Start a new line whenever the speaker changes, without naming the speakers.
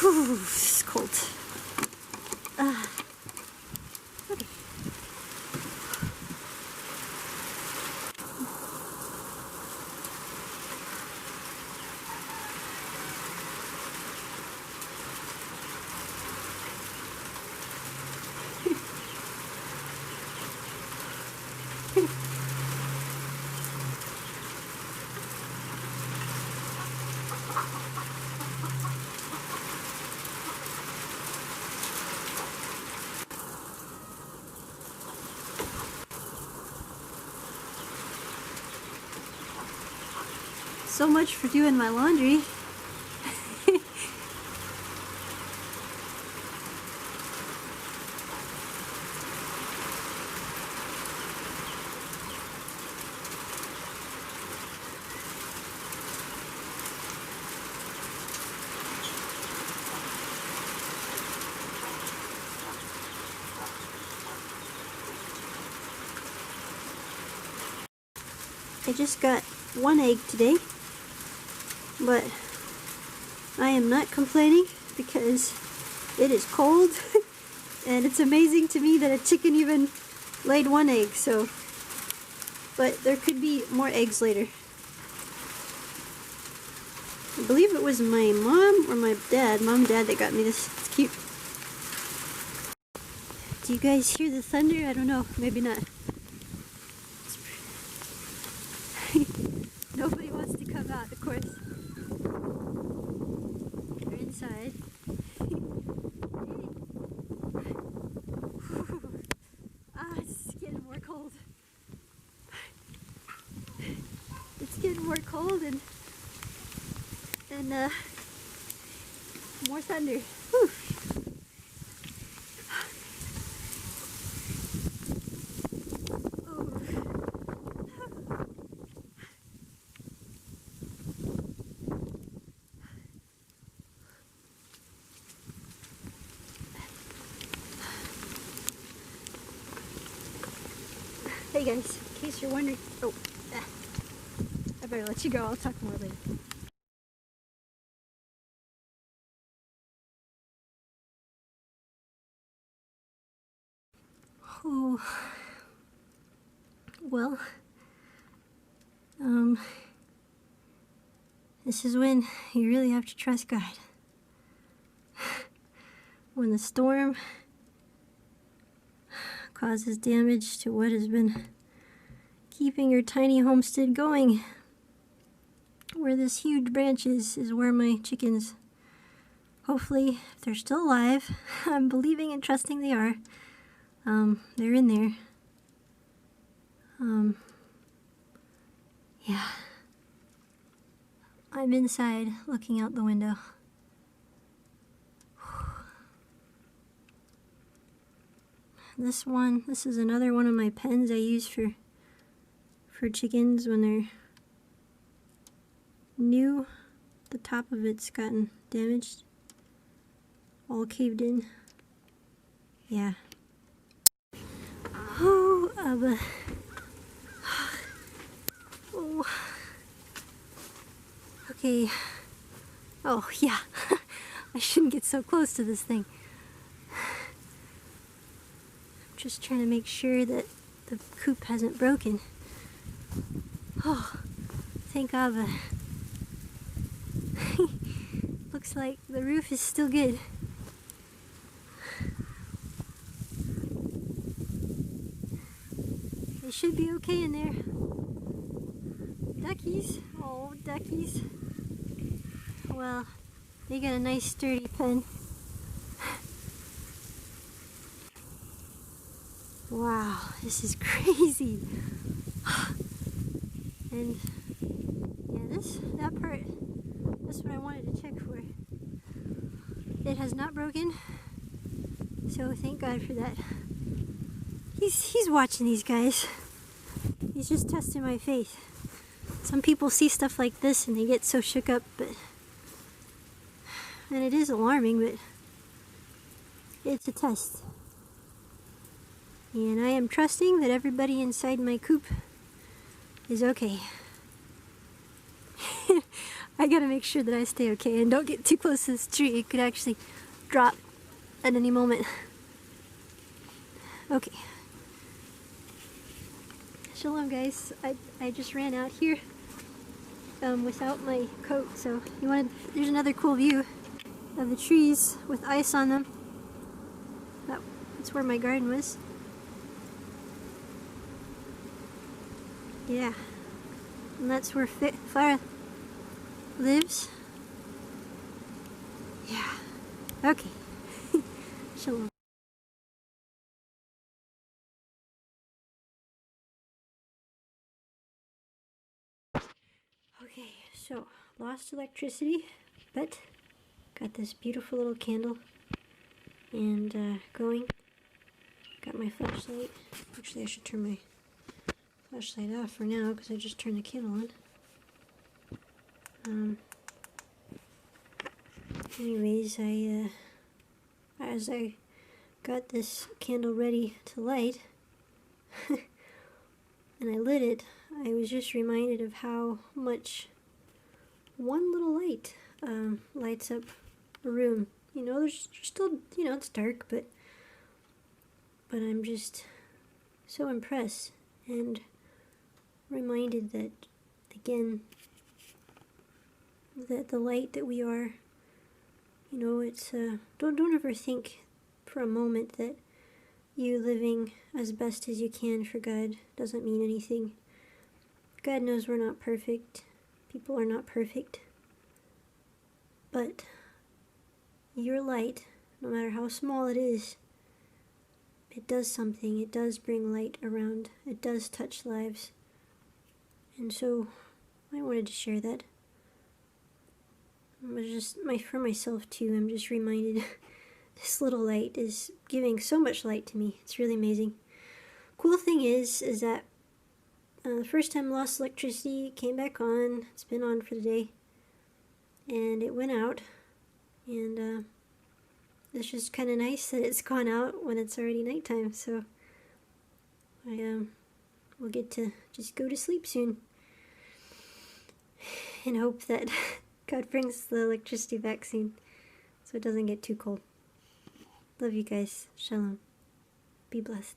Whew, it's cold. Okay. So much for doing my laundry. I just got one egg today, but I am not complaining because it is cold and it's amazing to me that a chicken even laid one egg, so, but there could be more eggs later. I believe it was my mom or my dad, mom and dad, that got me this. It's cute. Do you guys hear the thunder? I don't know, maybe not. Nobody wants to come out, of course. They're inside. It's getting more cold. It's getting more cold and more thunder. Whew. Hey guys, in case you're wondering, I better let you go, I'll talk more later. Oh, well, this is when you really have to trust God. When the storm causes damage to what has been keeping your tiny homestead going. Where this huge branch is where my chickens, hopefully, if they're still alive, I'm believing and trusting they are, they're in there. Yeah. I'm inside looking out the window. This is another one of my pens I use for chickens when they're new. The top of it's gotten damaged, all caved in. Yeah. Oh, Abba. Oh. Okay. Oh, yeah. I shouldn't get so close to this thing. Just trying to make sure that the coop hasn't broken. Oh, thank God. Looks like the roof is still good. They should be okay in there. Duckies, oh duckies. Well, they got a nice sturdy pen. Wow, this is crazy. And yeah, that part, that's what I wanted to check for. It has not broken, so thank God for that. He's watching these guys. He's just testing my faith. Some people see stuff like this and they get so shook up, and it is alarming, but it's a test. And I am trusting that everybody inside my coop is okay. I gotta make sure that I stay okay and don't get too close to this tree. It could actually drop at any moment. Okay. Shalom, guys. I just ran out here without my coat, so there's another cool view of the trees with ice on them. That's where my garden was. Yeah. And that's where Farah lives. Yeah. Okay. Shalom. Okay, so lost electricity, but got this beautiful little candle and going. Got my flashlight. Actually, I should turn my flashlight off for now because I just turned the candle on. Anyways, as I got this candle ready to light and I lit it, I was just reminded of how much one little light lights up a room. You know, there's still, you know, it's dark, but I'm just so impressed and reminded that, again, that the light that we are, you know, it's, don't ever think for a moment that you living as best as you can for God doesn't mean anything. God knows we're not perfect. People are not perfect. But your light, no matter how small it is, it does something. It does bring light around. It does touch lives. And so I wanted to share that. It was just for myself too. I'm just reminded this little light is giving so much light to me. It's really amazing. Cool thing is that the first time I lost electricity, came back on. It's been on for the day, and it went out. And it's just kind of nice that it's gone out when it's already nighttime. So I will get to just go to sleep soon, and hope that God brings the electricity back soon, so it doesn't get too cold. Love you guys. Shalom. Be blessed.